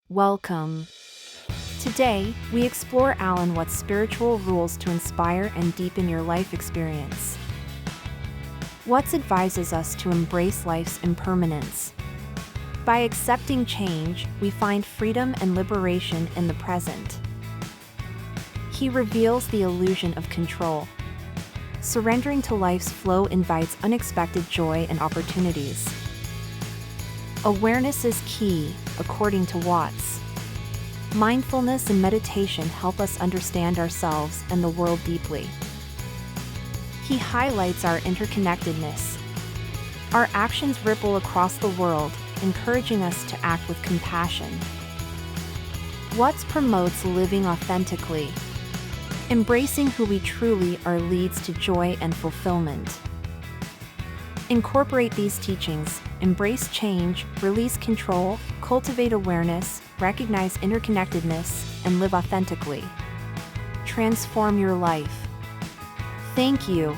Welcome. Today, we explore Alan Watts' spiritual rules to inspire and deepen your life experience. Watts advises us to embrace life's impermanence. By accepting change, we find freedom and liberation in the present. He reveals the illusion of control. Surrendering to life's flow invites unexpected joy and opportunities. Awareness is key, according to Watts. Mindfulness and meditation help us understand ourselves and the world deeply. He highlights our interconnectedness. Our actions ripple across the world, encouraging us to act with compassion. Watts promotes living authentically. Embracing who we truly are leads to joy and fulfillment. Incorporate these teachings, embrace change, release control, cultivate awareness, recognize interconnectedness, and live authentically. Transform your life. Thank you.